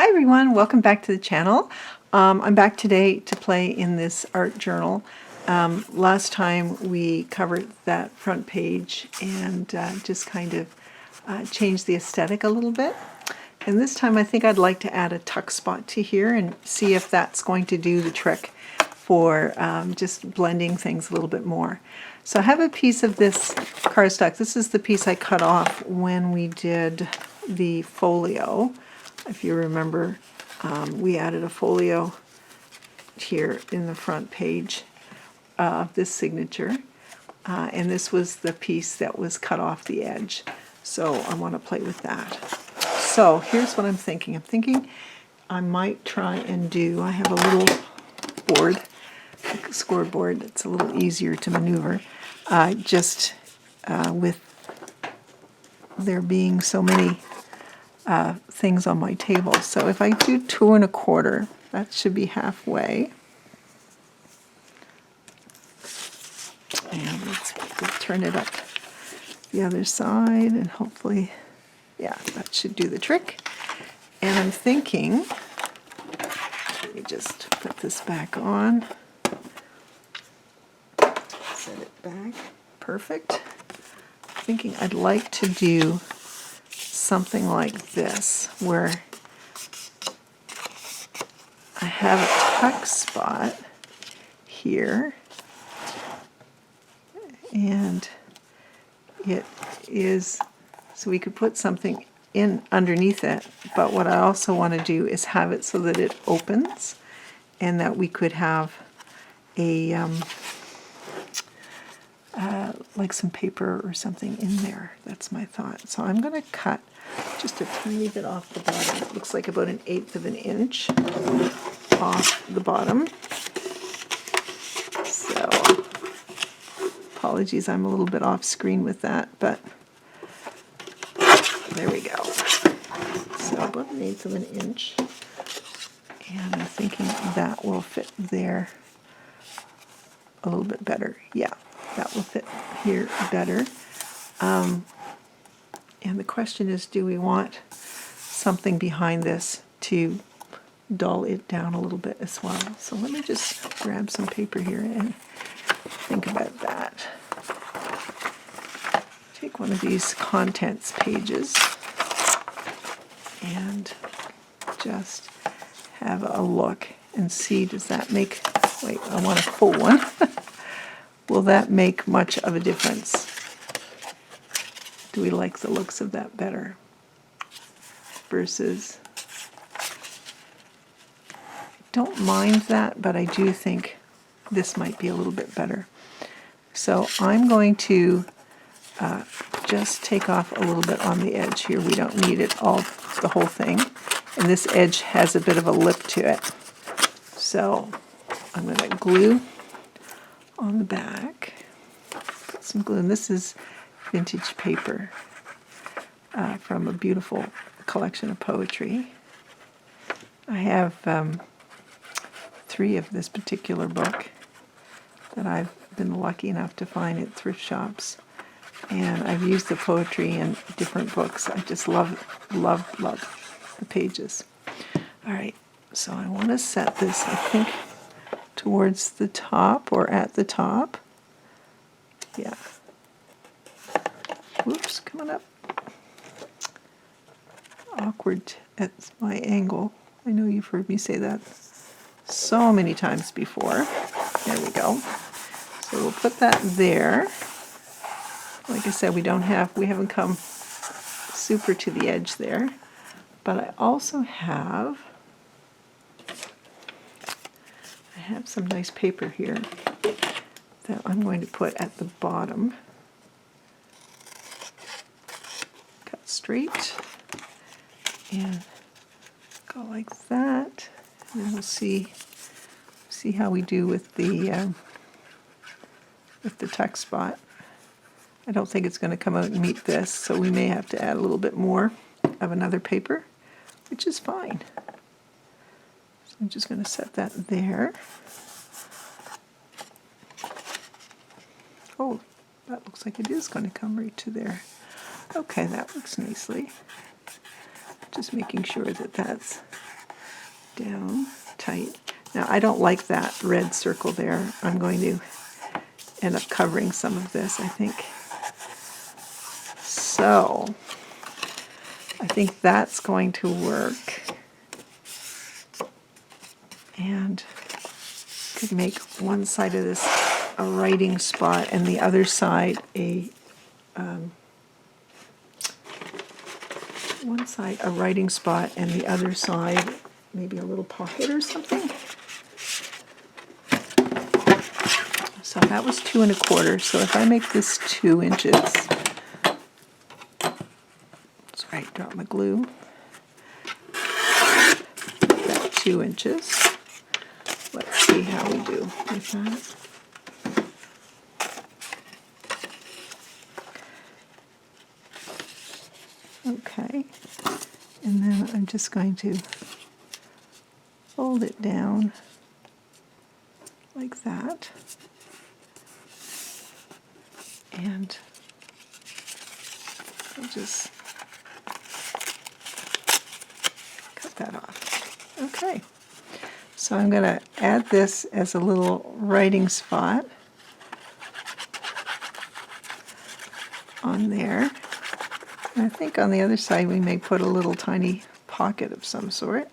Hi everyone, welcome back to the channel. I'm back today to play in this art journal. Last time we covered that front page and just kind of changed the aesthetic a little bit. And this time I think I'd like to add a tuck spot to here and see if that's going to do the trick for just blending things a little bit more. So I have a piece of this cardstock. This is the piece I cut off when we did the folio. If you remember, we added a folio here in the front page of this signature, and this was the piece that was cut off the edge. So I want to play with that. So here's what I'm thinking. I'm thinking I might try and do, I have a little board, like a scoreboard that's a little easier to maneuver, just with there being so many things on my table. So if I do 2 1/4, that should be halfway. And we'll turn it up the other side, and hopefully, yeah, that should do the trick. And I'm thinking, let me just put this back on, set it back, perfect. I'm thinking I'd like to do something like this, where I have a tuck spot here, and it is, so we could put something in underneath it, but what I also want to do is have it so that it opens, and that we could have a like some paper or something in there. That's my thought. So I'm going to cut just a tiny bit off the bottom. It looks like about 1/8 of an inch off the bottom. So apologies, I'm a little bit off screen with that, but there we go. So about 1/8 of an inch, and I'm thinking that will fit there a little bit better. Yeah, that will fit here better. And the question is, do we want something behind this to dull it down a little bit as well? So let me just grab some paper here and think about that. Take one of these contents pages and just have a look and see, does that make, wait, I want a full one. Will that make much of a difference? Do we like the looks of that better versus, don't mind that, but I do think this might be a little bit better. So I'm going to just take off a little bit on the edge here. We don't need it all, the whole thing. And this edge has a bit of a lip to it. So I'm going to glue on the back. Put some glue, and this is vintage paper from a beautiful collection of poetry. I have 3 of this particular book that I've been lucky enough to find at thrift shops, and I've used the poetry in different books. I just love the pages. All right, so I want to set this, I think, towards the top or at the top. Yeah. Whoops, coming up. Awkward at my angle. I know you've heard me say that so many times before. There we go. So we'll put that there. Like I said, we haven't come super to the edge there. But I also have some nice paper here that I'm going to put at the bottom. Cut straight and go like that. And then we'll see how we do with the tuck spot. I don't think it's going to come out and meet this, so we may have to add a little bit more of another paper, which is fine. So I'm just going to set that there. Oh, that looks like it is going to come right to there. Okay, that looks nicely. Just making sure that that's down tight. Now I don't like that red circle there. I'm going to end up covering some of this, I think. So I think that's going to work. And could make one side of this a writing spot and the other side a one side a writing spot and the other side maybe a little pocket or something. So that was 2 1/4. So if I make this 2 inches, that's right, drop my glue. That 2 inches. Let's see how we do with that. Okay, and then I'm just going to fold it down like that. And I'll just cut that off. Okay. So I'm going to add this as a little writing spot on there. And I think on the other side we may put a little tiny pocket of some sort.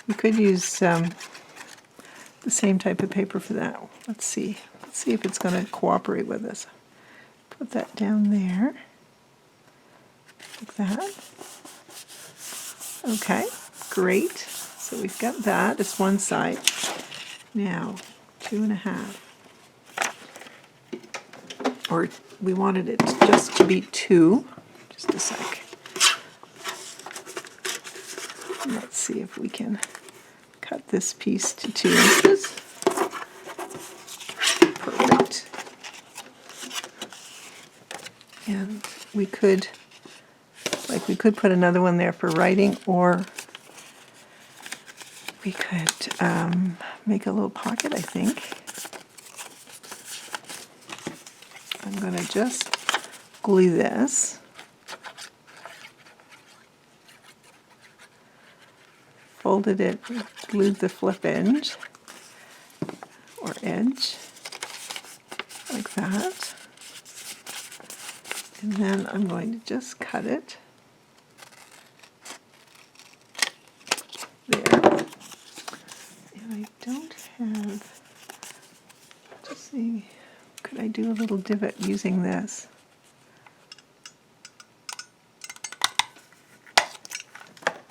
You could use the same type of paper for that. Let's see. Let's see if it's going to cooperate with us. Put that down there, like that. Okay, great. So we've got that. It's one side. Now, 2 1/2. Or we wanted it just to be 2. Just a sec. Let's see if we can cut this piece to 2 inches. Perfect. And we could put another one there for writing, or we could make a little pocket, I think. I'm going to just glue this. Folded it, glued the flip edge, or edge, like that. And then I'm going to just cut it there. And I don't have, just see, could I do a little divot using this?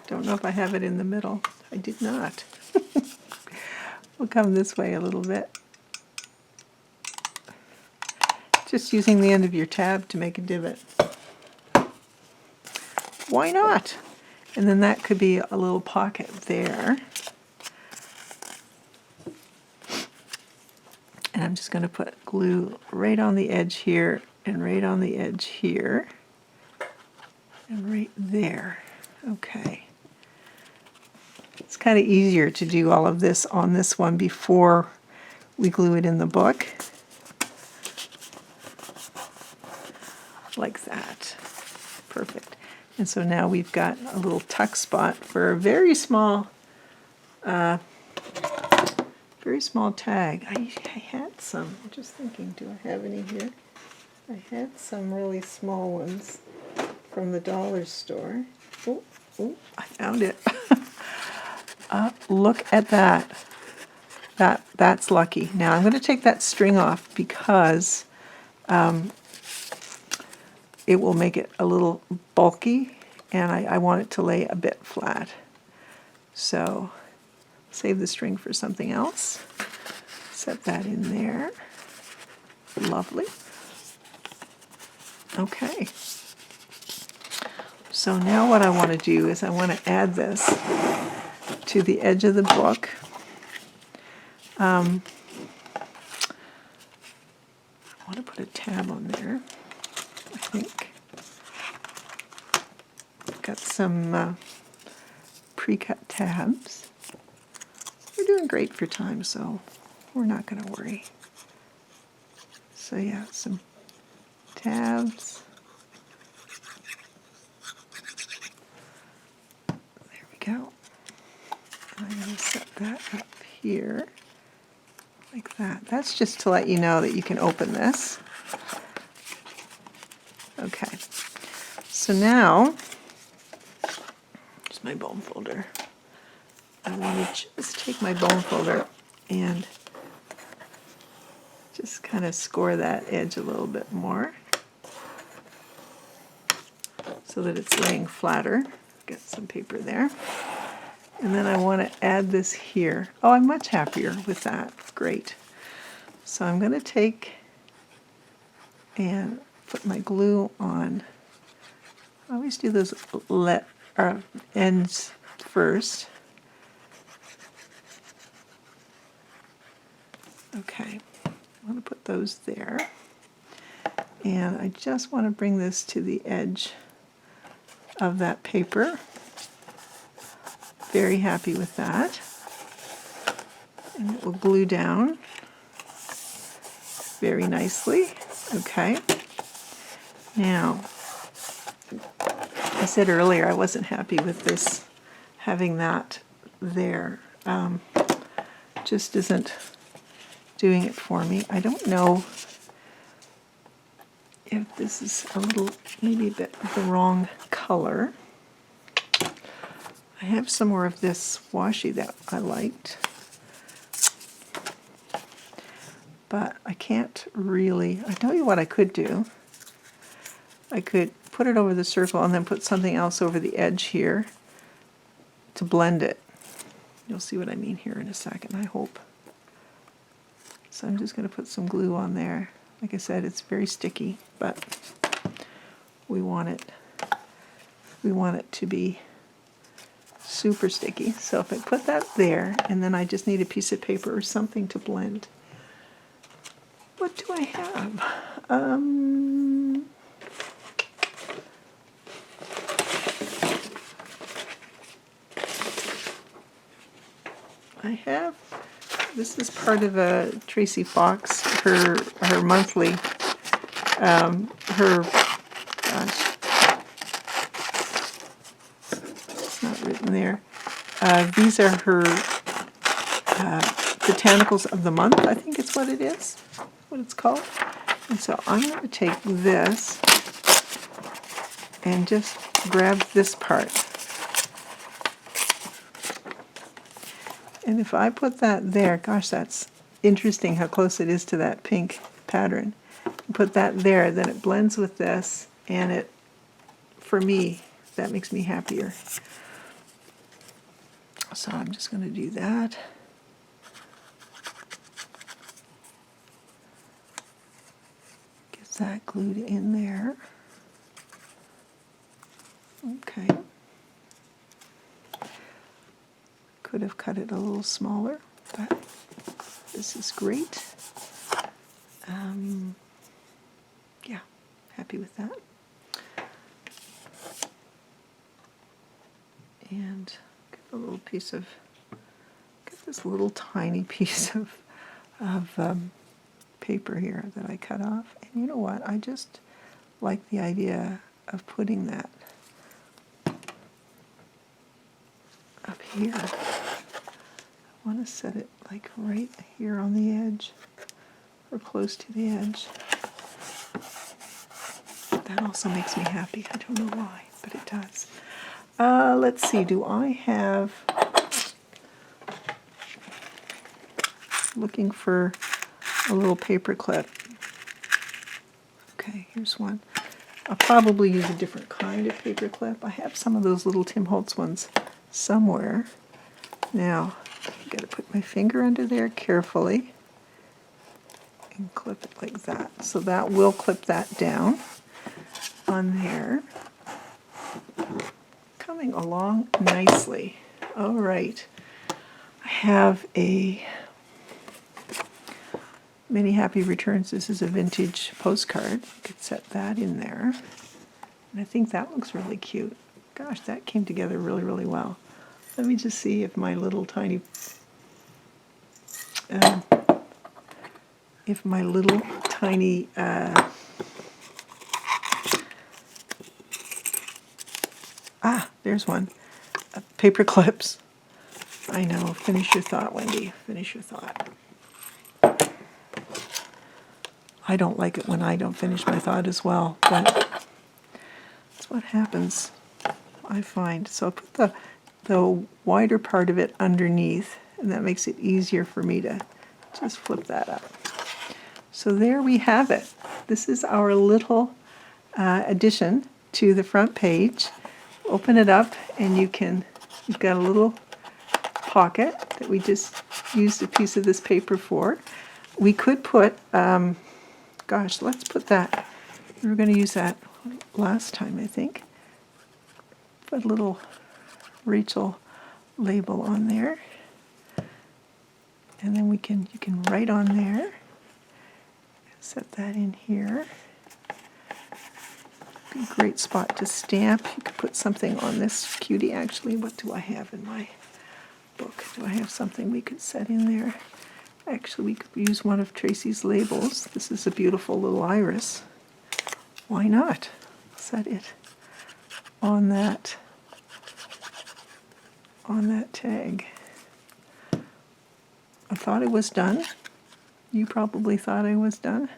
Don't know if I have it in the middle. I did not. We'll come this way a little bit. Just using the end of your tab to make a divot. Why not? And then that could be a little pocket there. And I'm just going to put glue right on the edge here, and right on the edge here, and right there. Okay. It's kind of easier to do all of this on this one before we glue it in the book. Like that. Perfect. And so now we've got a little tuck spot for a very small tag. I had some. I'm just thinking, do I have any here? I had some really small ones from the dollar store. Oh, I found it. Look at that. That's lucky. Now I'm going to take that string off because it will make it a little bulky, and I want it to lay a bit flat. So save the string for something else. Set that in there. Lovely. Okay. So now what I want to do is I want to add this to the edge of the book. I want to put a tab on there, I think. Got some pre-cut tabs. We're doing great for time, so we're not going to worry. So yeah, some tabs. that up here like that. That's just to let you know that you can open this. Okay, so now, here's my bone folder. I want to just take my bone folder and just kind of score that edge a little bit more so that it's laying flatter. Get some paper there. And then I want to add this here. Oh, I'm much happier with that. Great. So I'm going to take and put my glue on. I always do those ends first. Okay, I want to put those there. And I just want to bring this to the edge of that paper. Very happy with that. And it will glue down very nicely. Okay. Now, I said earlier I wasn't happy with this, having that there. Just isn't doing it for me. I don't know if this is a little, maybe a bit of the wrong color. I have some more of this washi that I liked, but I can't really. I tell you what I could do. I could put it over the circle and then put something else over the edge here to blend it. You'll see what I mean here in a second, I hope. So I'm just going to put some glue on there. Like I said, it's very sticky, but we want it to be super sticky. So if I put that there, and then I just need a piece of paper or something to blend. What do I have? I have, this is part of a Tracy Fox, her monthly, gosh, it's not written there. These are her botanicals of the month, I think it's what it is, what it's called. And so I'm going to take this and just grab this part. And if I put that there, gosh, that's interesting how close it is to that pink pattern. Put that there, then it blends with this, and it, for me, that makes me happier. So I'm just going to do that. Get that glued in there. Okay. Could have cut it a little smaller, but this is great. Yeah, happy with that. And get a little piece of, get this little tiny piece of paper here that I cut off. And you know what? I just like the idea of putting that up here. I want to set it like right here on the edge, or close to the edge. That also makes me happy. I don't know why, but it does. Let's see, do I have, looking for a little paper clip. Okay, here's one. I'll probably use a different kind of paper clip. I have some of those little Tim Holtz ones somewhere. Now, I've got to put my finger under there carefully and clip it like that. So that will clip that down on there. Coming along nicely. All right. I have a Many Happy Returns. This is a vintage postcard. You could set that in there. And I think that looks really cute. Gosh, that came together really, really well. Let me just see if my little tiny there's one. Paper clips. I know. Finish your thought, Wendy. Finish your thought. I don't like it when I don't finish my thought as well, but that's what happens, I find. So I put the wider part of it underneath, and that makes it easier for me to just flip that up. So there we have it. This is our little addition to the front page. Open it up, and you've got a little pocket that we just used a piece of this paper for. We could put, gosh, let's put that. We were going to use that last time, I think. Put a little Rachel label on there. And then you can write on there. Set that in here. Be a great spot to stamp. You could put something on this cutie. Actually, what do I have in my book? Do I have something we could set in there? Actually, we could use one of Tracy's labels. This is a beautiful little iris. Why not set it on that tag? I thought it was done. You probably thought I was done.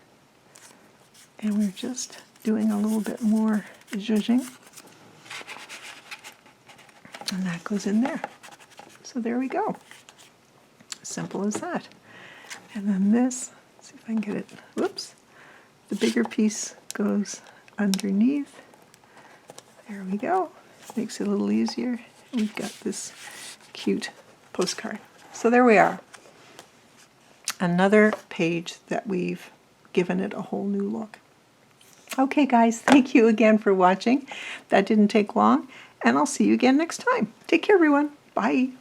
And we're just doing a little bit more zhuzhing. And that goes in there. So there we go. Simple as that. And then this, let's see if I can get it, whoops. The bigger piece goes underneath. There we go. Makes it a little easier. We've got this cute postcard. So there we are. Another page that we've given it a whole new look. Okay guys, thank you again for watching. That didn't take long, and I'll see you again next time. Take care everyone. Bye.